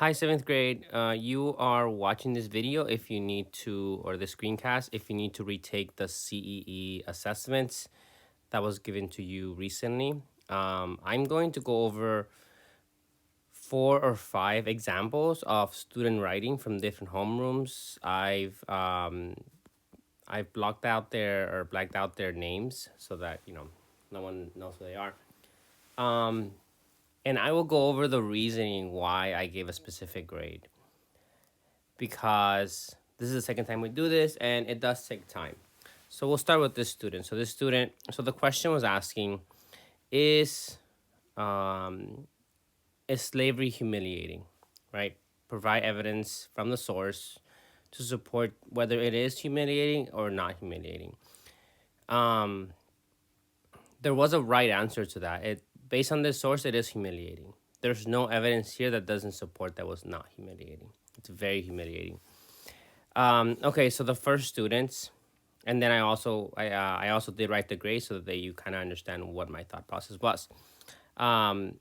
Hi, seventh grade. You are watching this video if you need to, or the screencast, if you need to retake the CEE assessments that was given to you recently. I'm going to go over 4 or 5 examples of student writing from different homerooms. I've blocked out their or blacked out their names so that no one knows who they are. Um, and I will go over the reasoning why I gave a specific grade, because this is the second time we do this and it does take time. So we'll start with this student. So the question was asking, is um, is slavery humiliating, right? Provide evidence from the source to support whether it is humiliating or not humiliating. Um, there was a right answer to that. Based on this source, it is humiliating. There's no evidence here that doesn't support that was not humiliating. It's very humiliating. Okay, so the first students, and then I also did write the grade so that you kind of understand what my thought process was. Um,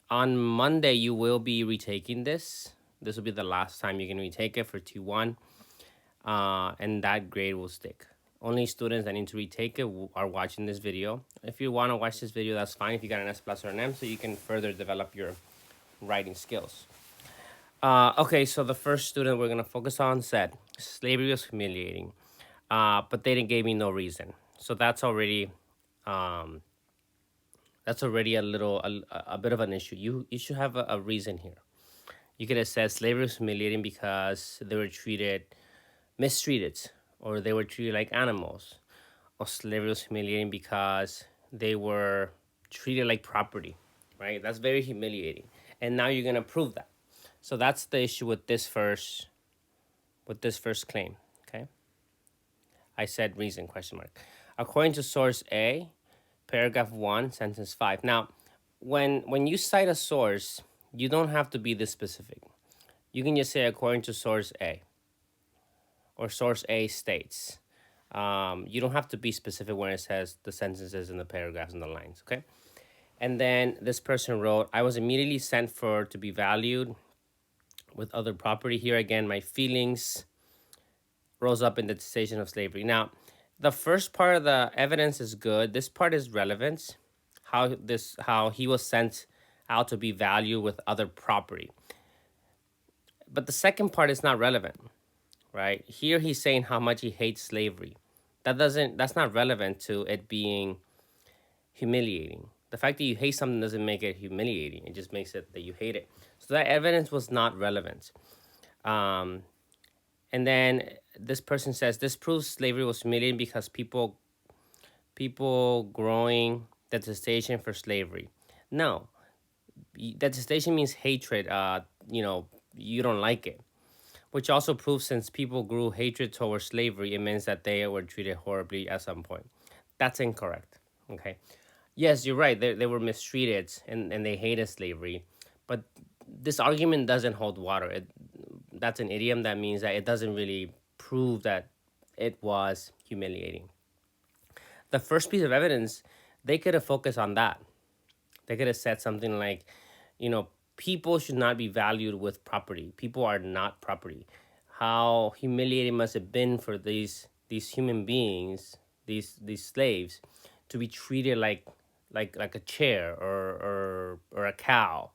on Monday, you will be retaking this. This will be the last time you can retake it for T1, and that grade will stick. Only students that need to retake it are watching this video. If you want to watch this video, that's fine. If you got an S plus or an M, so you can further develop your writing skills. Okay, so the first student we're gonna focus on said slavery was humiliating, but they didn't give me no reason. So um, that's already a bit of an issue. You should have a reason here. You could have said slavery was humiliating because they were mistreated, or they were treated like animals, or slavery was humiliating because they were treated like property, right? That's very humiliating, and now you're gonna prove that. So that's the issue with this first claim. Okay, I said reason question mark. According to source A, paragraph 1, sentence 5. Now, when you cite a source, you don't have to be this specific. You can just say according to source A, or source A states. You don't have to be specific when it says the sentences and the paragraphs and the lines. Okay, and then this person wrote, I was immediately sent for to be valued with other property. Here again, my feelings rose up in the cessation of slavery. Now, the first part of the evidence is good. This part is relevant. How he was sent out to be valued with other property. But the second part is not relevant, right? Here he's saying how much he hates slavery. That's not relevant to it being humiliating. The fact that you hate something doesn't make it humiliating. It just makes it that you hate it. So that evidence was not relevant. And then this person says this proves slavery was humiliating because people growing detestation for slavery. No, detestation means hatred. You don't like it, which also proves since people grew hatred towards slavery, it means that they were treated horribly at some point. That's incorrect. Okay. Yes, you're right. They were mistreated and they hated slavery. But this argument doesn't hold water. That's an idiom that means that it doesn't really prove that it was humiliating. The first piece of evidence, they could have focused on that. They could have said something like, people should not be valued with property. People are not property. How humiliating must have been for these human beings, these slaves, to be treated like a chair or a cow,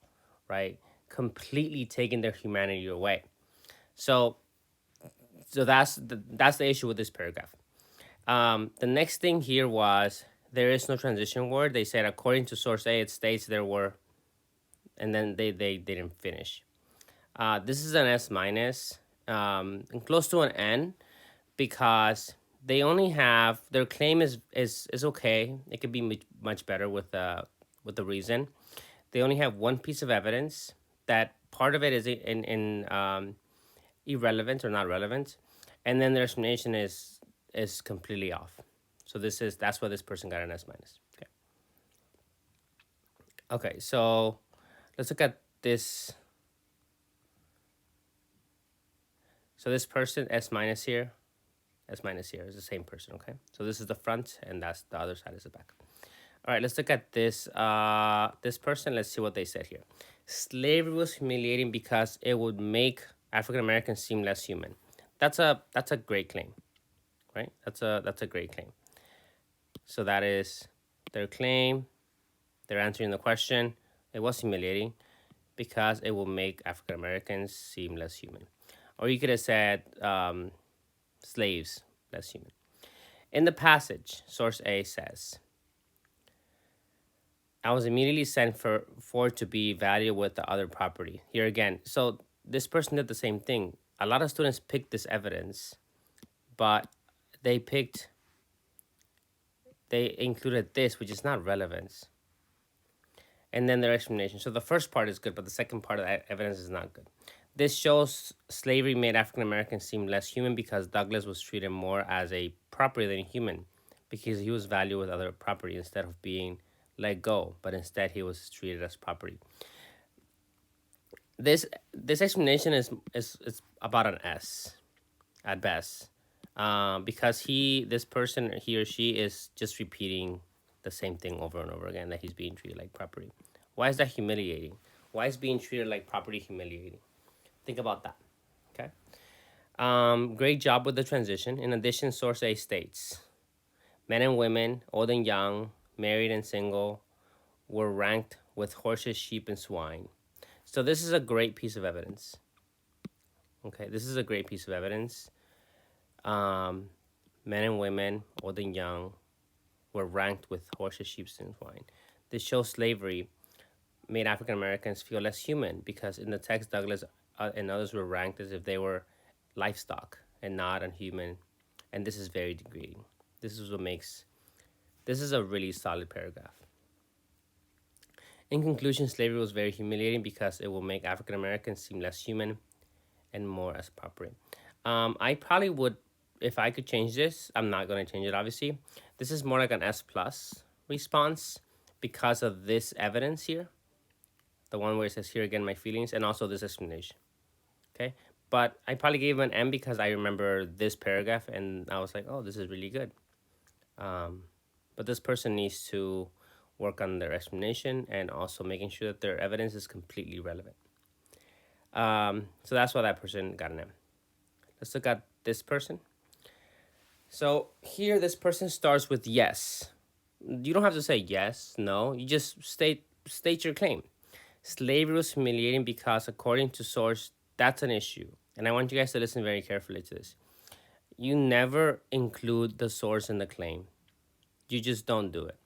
right? Completely taking their humanity away. So that's the issue with this paragraph. The next thing here was there is no transition word. They said according to source A, it states there were, and then they didn't finish. This is an S minus, and close to an N, because they only have their claim is okay. It could be much better with the reason. They only have one piece of evidence that part of it is in irrelevant or not relevant, and then their explanation is completely off. So that's why this person got an S minus. Okay. Okay, so let's look at this. So this person S minus here, S minus here is the same person. Okay, so this is the front, and that's the other side is the back. All right, let's look at this. This person, let's see what they said here. Slavery was humiliating because it would make African Americans seem less human. That's a great claim, right? That's a great claim. So that is their claim. They're answering the question. It was humiliating because it will make African Americans seem less human. Or you could have said slaves less human. In the passage, source A says, I was immediately sent for to be valued with the other property. Here again, so this person did the same thing. A lot of students picked this evidence, but they included this, which is not relevance. And then their explanation. So the first part is good, but the second part of that evidence is not good. This shows slavery made African Americans seem less human because Douglas was treated more as a property than a human, because he was valued with other property instead of being let go, but instead he was treated as property. This explanation is about an S at best, because this person, he or she, is just repeating the same thing over and over again, that he's being treated like property. Why is that humiliating? Why is being treated like property humiliating? Think about that. Okay. Great job with the transition. In addition, source A states, men and women, old and young, married and single, were ranked with horses, sheep, and swine. So this is a great piece of evidence. Okay, this is a great piece of evidence. Men and women, old and young, were ranked with horses, sheep, and swine. This shows slavery made African Americans feel less human, because in the text, Douglas and others were ranked as if they were livestock and not a human. And this is very degrading. This is what makes, this is a really solid paragraph. In conclusion, slavery was very humiliating because it will make African Americans seem less human and more as property. I probably would, if I could change this, I'm not going to change it, obviously. This is more like an S plus response because of this evidence here. The one where it says, here again, my feelings, and also this explanation. Okay? But I probably gave him an M because I remember this paragraph and I was like, oh, this is really good. But this person needs to work on their explanation and also making sure that their evidence is completely relevant. So that's why that person got an M. Let's look at this person. So here, this person starts with yes. You don't have to say yes, no. You just state your claim. Slavery was humiliating because, according to source, that's an issue. And I want you guys to listen very carefully to this. You never include the source in the claim. You just don't do it.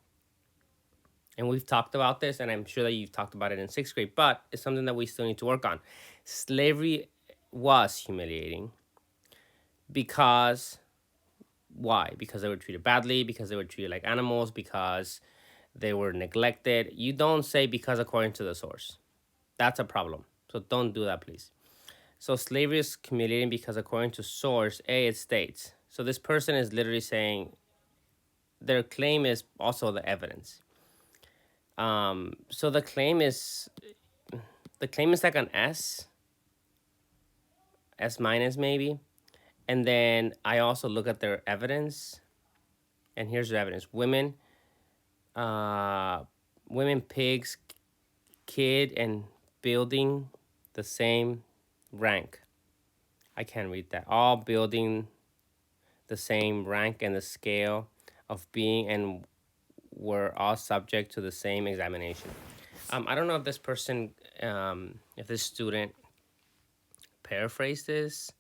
And we've talked about this, and I'm sure that you've talked about it in 6th grade, but it's something that we still need to work on. Slavery was humiliating because, why? Because they were treated badly, because they were treated like animals, because they were neglected. You don't say because according to the source. That's a problem. So don't do that, please. So slavery is humiliating because according to source A, it states. So this person is literally saying their claim is also the evidence. So the claim is like an S minus maybe. And then I also look at their evidence, and here's the evidence. Women, pigs, kid, and building the same rank. I can't read that. All building the same rank and the scale of being, and were all subject to the same examination. I don't know if this person, if this student paraphrased this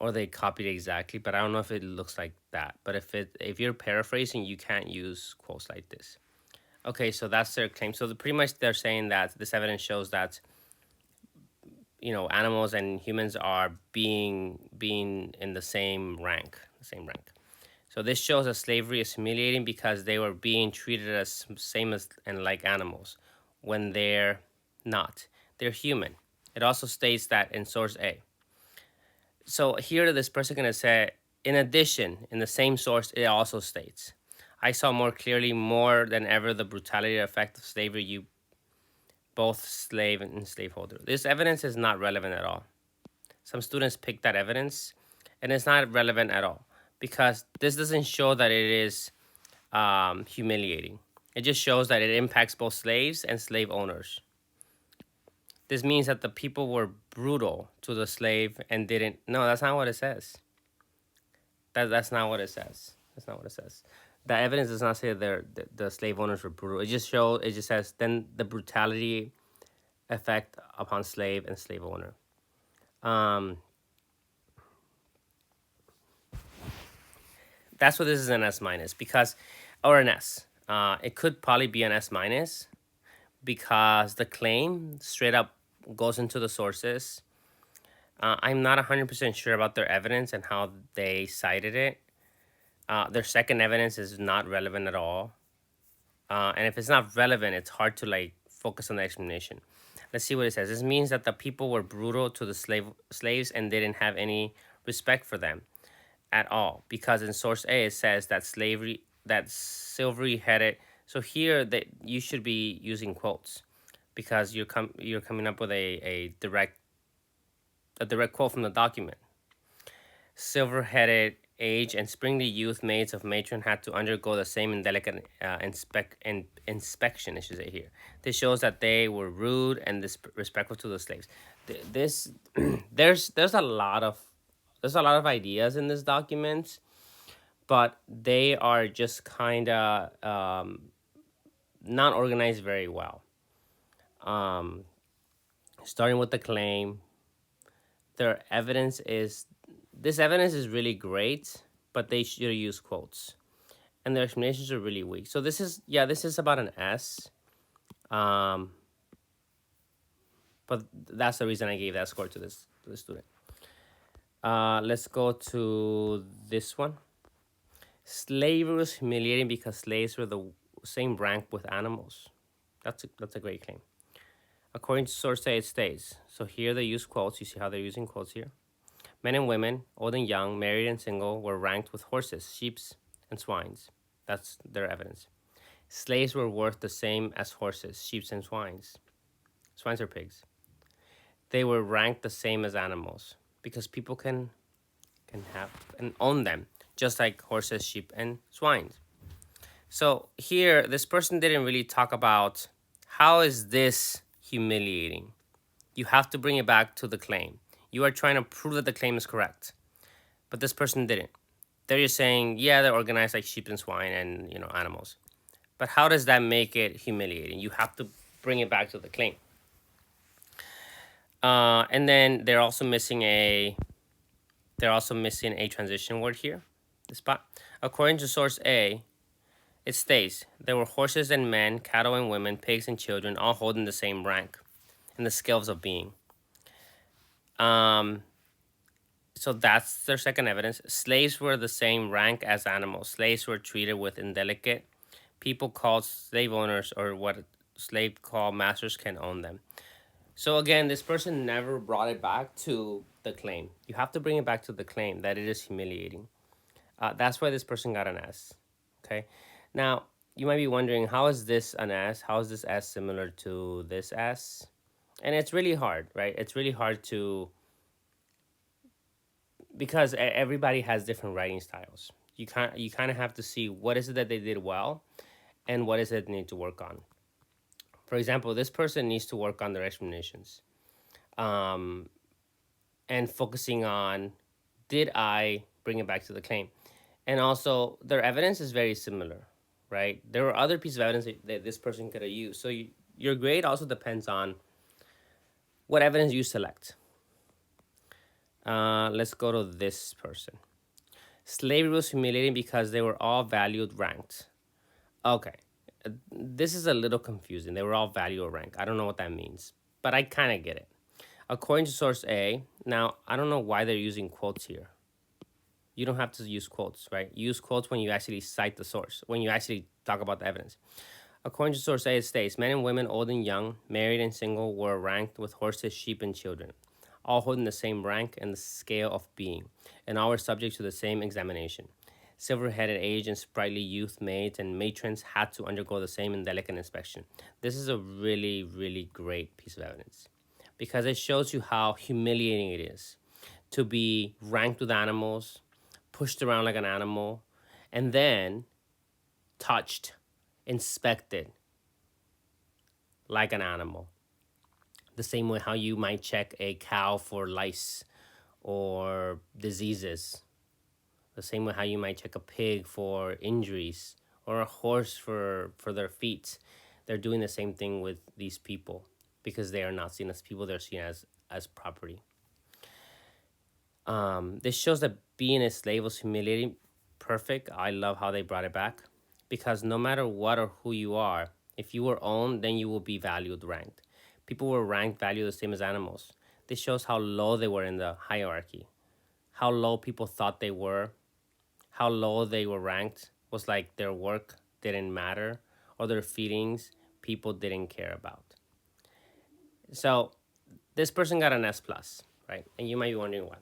or they copied it exactly, but I don't know if it looks like that. But if you're paraphrasing, you can't use quotes like this. Okay, so that's their claim. So pretty much they're saying that this evidence shows that, animals and humans are being in the same rank. So this shows that slavery is humiliating because they were being treated as same as and like animals when they're not. They're human. It also states that in source A. So here this person gonna say, in addition, in the same source, it also states, I saw more clearly, more than ever, the brutality effect of slavery, you both slave and slaveholder. This evidence is not relevant at all. Some students pick that evidence, and it's not relevant at all because this doesn't show that it is humiliating. It just shows that it impacts both slaves and slave owners. This means that the people were brutal to the slave and didn't. No, that's not what it says. That's not what it says. That's not what it says. The evidence does not say that the slave owners were brutal. It just shows. It just says then the brutality effect upon slave and slave owner. That's what this is an S minus because, or an S. It could probably be an S minus because the claim straight up goes into the sources. I'm not 100% sure about their evidence and how they cited it. Their second evidence is not relevant at all. And if it's not relevant, it's hard to like focus on the explanation. Let's see what it says. This means that the people were brutal to the slaves and didn't have any respect for them at all. Because in source A, it says that silvery headed. So here that you should be using quotes because you're coming up with a direct quote from the document. Silver-headed age and springly youth maids of matron had to undergo the same indelicate inspection, I should say here. This shows that they were rude and disrespectful to the slaves. This there's a lot of ideas in this document, but they are just kind of not organized very well. Starting with the claim, their evidence is. This evidence is really great, but they should use quotes. And their explanations are really weak. So this is about an S. But that's the reason I gave that score to this student. Let's go to this one. Slavery was humiliating because slaves were the same rank with animals. That's a great claim. According to source A, it states. So here they use quotes. You see how they're using quotes here. Men and women, old and young, married and single, were ranked with horses, sheep, and swines. That's their evidence. Slaves were worth the same as horses, sheep, and swines. Swines are pigs. They were ranked the same as animals because people can have and own them, just like horses, sheep, and swines. So here, this person didn't really talk about how is this humiliating. You have to bring it back to the claim. You are trying to prove that the claim is correct. But this person didn't. They're just saying, yeah, they're organized like sheep and swine and, animals. But how does that make it humiliating? You have to bring it back to the claim. And then they're also missing a transition word here, the spot. According to source A, it states, there were horses and men, cattle and women, pigs and children, all holding the same rank in the scales of being. So that's their second evidence. Slaves were the same rank as animals. Slaves were treated with indelicate. People called slave owners or what slave called masters can own them. So again, this person never brought it back to the claim. You have to bring it back to the claim that it is humiliating. That's why this person got an S. Okay. Now, you might be wondering, how is this an S? How is this S similar to this S? And it's really hard, right? It's really hard because everybody has different writing styles. You kind of have to see what is it that they did well and what is it they need to work on. For example, this person needs to work on their explanations and focusing on, did I bring it back to the claim? And also, their evidence is very similar, right? There were other pieces of evidence that this person could have used. So your grade also depends on what evidence you select. Let's go to this person. Slavery was humiliating because they were all valued ranked. Okay, this is a little confusing. They were all valued or ranked. I don't know what that means, but I kind of get it. According to source A, now I don't know why they're using quotes here. You don't have to use quotes, right? You use quotes when you actually cite the source, when you actually talk about the evidence. According to source A, it states, men and women, old and young, married and single, were ranked with horses, sheep, and children, all holding the same rank and the scale of being, and all were subject to the same examination. Silver-headed age and sprightly youth maids and matrons had to undergo the same indelicate inspection. This is a really, really great piece of evidence because it shows you how humiliating it is to be ranked with animals, pushed around like an animal, and then touched inspected like an animal. The same way how you might check a cow for lice or diseases. The same way how you might check a pig for injuries or a horse for their feet. They're doing the same thing with these people because they are not seen as people, they're seen as property. This shows that being a slave was humiliating. Perfect. I love how they brought it back because no matter what or who you are, if you were owned, then you will be valued, ranked. People were ranked, valued the same as animals. This shows how low they were in the hierarchy, how low people thought they were, how low they were ranked was like their work didn't matter or their feelings people didn't care about. So this person got an S plus, right? And you might be wondering why.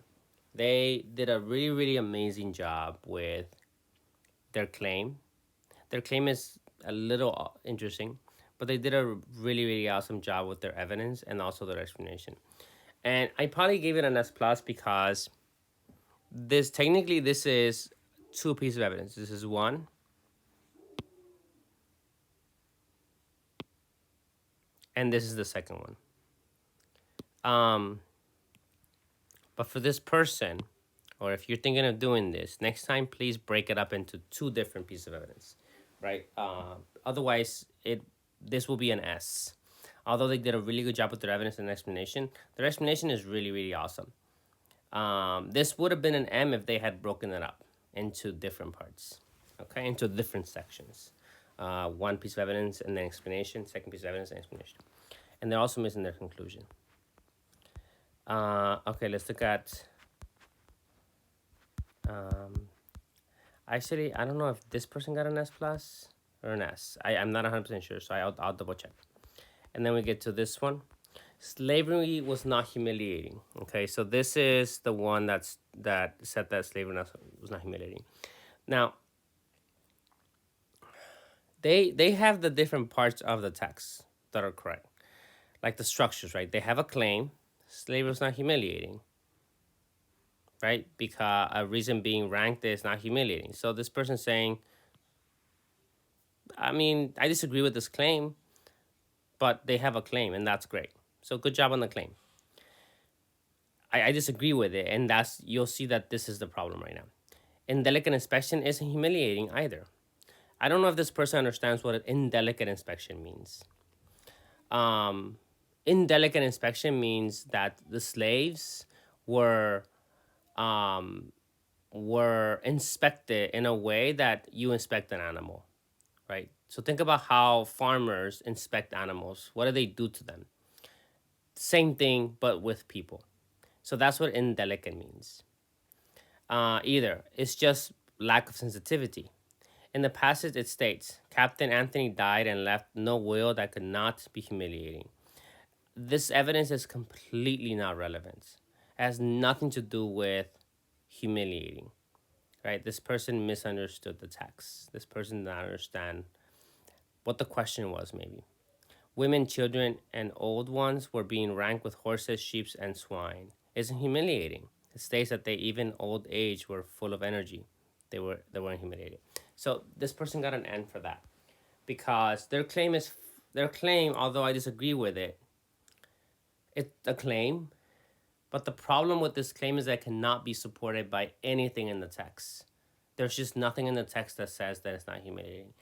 They did a really, really amazing job with their claim. Their claim is a little interesting, but they did a really, really awesome job with their evidence and also their explanation. And I probably gave it an S plus because this is two pieces of evidence. This is one, and this is the second one. But for this person, or if you're thinking of doing this, next time please break it up into two different pieces of evidence, right? Otherwise, this will be an S. Although they did a really good job with their evidence and explanation, their explanation is really, really awesome. This would have been an M if they had broken it up into different parts, okay, into different sections. One piece of evidence and then explanation, second piece of evidence and explanation. And they're also missing their conclusion. Okay, let's look at. Actually, I don't know if this person got an S plus or an S. I'm not 100% sure, so I'll double check. And then we get to this one. Slavery was not humiliating. Okay, so this is the one that said that slavery was not humiliating. Now, they have the different parts of the text that are correct, like the structures, right? They have a claim, slavery was not humiliating, right? Because a reason being ranked is not humiliating. So this person saying, I mean, I disagree with this claim, but they have a claim, and that's great. So good job on the claim. I disagree with it, and you'll see that this is the problem right now. Indelicate inspection isn't humiliating either. I don't know if this person understands what an indelicate inspection means. Indelicate inspection means that the slaves were inspected in a way that you inspect an animal, right? So think about how farmers inspect animals. What do they do to them? Same thing, but with people. So that's what indelicate means. Either it's just lack of sensitivity. In the passage, it states Captain Anthony died and left no will that could not be humiliating. This evidence is completely not relevant. It has nothing to do with humiliating, right? This person misunderstood the text. This person did not understand what the question was, maybe. Women, children, and old ones were being ranked with horses, sheep, and swine. Isn't humiliating. It states that they even old age were full of energy. They weren't humiliated. So this person got an N for that because their claim. Although I disagree with it, it's a claim. But the problem with this claim is that it cannot be supported by anything in the text. There's just nothing in the text that says that it's not humiliating.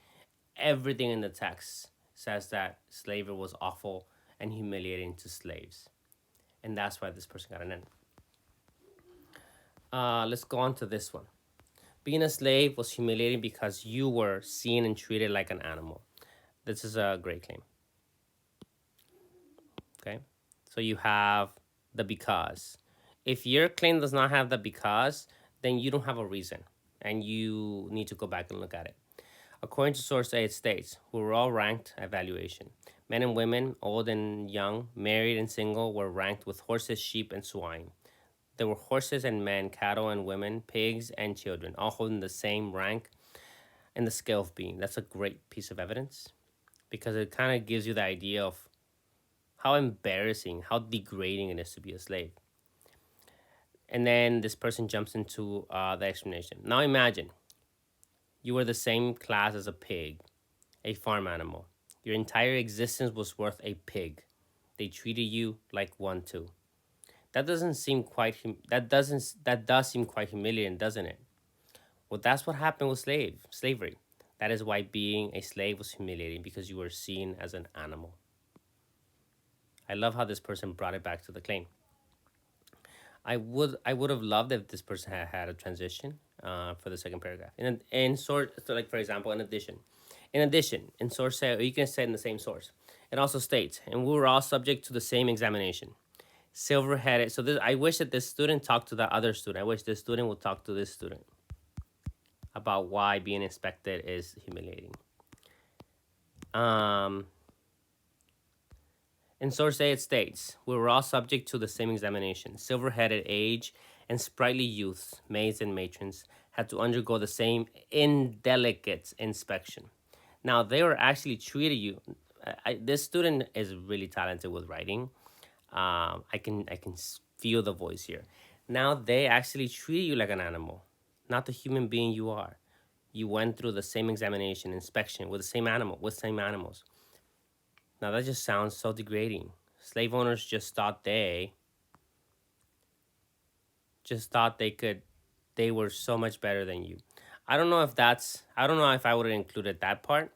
Everything in the text says that slavery was awful and humiliating to slaves. And that's why this person got an N. Let's go on to this one. Being a slave was humiliating because you were seen and treated like an animal. This is a great claim. Okay? So you have the because. If your claim does not have the because, then you don't have a reason. And you need to go back and look at it. According to source A, it states, we were all ranked at valuation. Men and women, old and young, married and single, were ranked with horses, sheep, and swine. There were horses and men, cattle and women, pigs and children, all holding the same rank in the scale of being. That's a great piece of evidence because it kind of gives you the idea of how embarrassing, how degrading it is to be a slave. And then this person jumps into the explanation. Now imagine you were the same class as a pig a farm animal. Your entire existence was worth a pig. They treated you like one too. That doesn't seem quite that does seem quite humiliating, doesn't it? Well, that's what happened with slavery. That is why being a slave was humiliating, because you were seen as an animal. I love how this person brought it back to the claim. I would have loved if this person had had a transition for the second paragraph. In source, so like for example, in source say, or you can say in the same source. It also states, and we were all subject to the same examination. Silver-headed. So this, I wish that this student talked to that other student. I wish this student would talk to this student about why being inspected is humiliating. Um, In source A, it states, we were all subject to the same examination. Silver-headed age and sprightly youths, maids and matrons, had to undergo the same indelicate inspection. Now, they were actually treated you. This student is really talented with writing. I can feel the voice here. Now, they actually treat you like an animal, not the human being you are. You went through the same examination, inspection with the same animal, with same animals. Now that just sounds so degrading. Slave owners just thought they were so much better than you. I don't know if I would have included that part,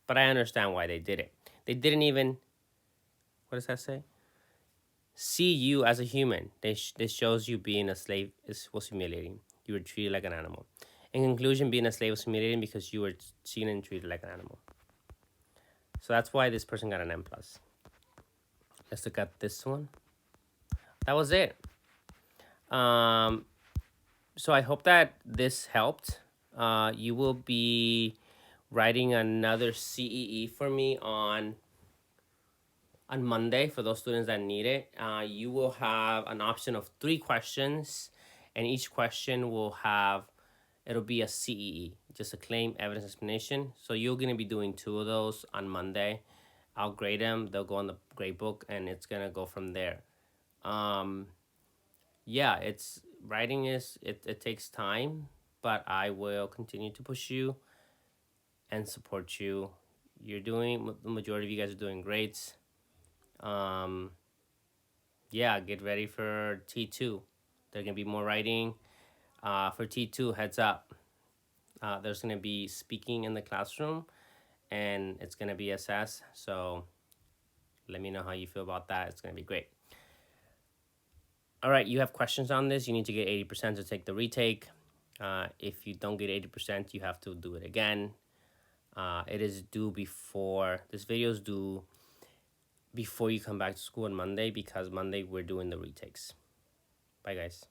but I understand why they did it. They didn't even, what does that say? See you as a human. This shows you being a slave was humiliating. You were treated like an animal. In conclusion, being a slave was humiliating because you were seen and treated like an animal. So that's why this person got an M+. Let's look at this one. That was it. So I hope that this helped. You will be writing another CEE for me on Monday for those students that need it. You will have an option of 3 questions, and each question it'll be a CEE, just a claim, evidence, explanation. So you're going to be doing 2 of those on Monday. I'll grade them. They'll go on the grade book, and it's going to go from there. Yeah, it's writing it takes time, but I will continue to push you and support you. The majority of you guys are doing great. Yeah, get ready for T2. There's gonna be more writing. For T2, heads up. There's gonna be speaking in the classroom, and it's gonna be assessed. So let me know how you feel about that. It's gonna be great. All right, you have questions on this. You need to get 80% to take the retake. If you don't get 80%, you have to do it again. It is due before, this video is due before you come back to school on Monday, because Monday we're doing the retakes. Bye, guys.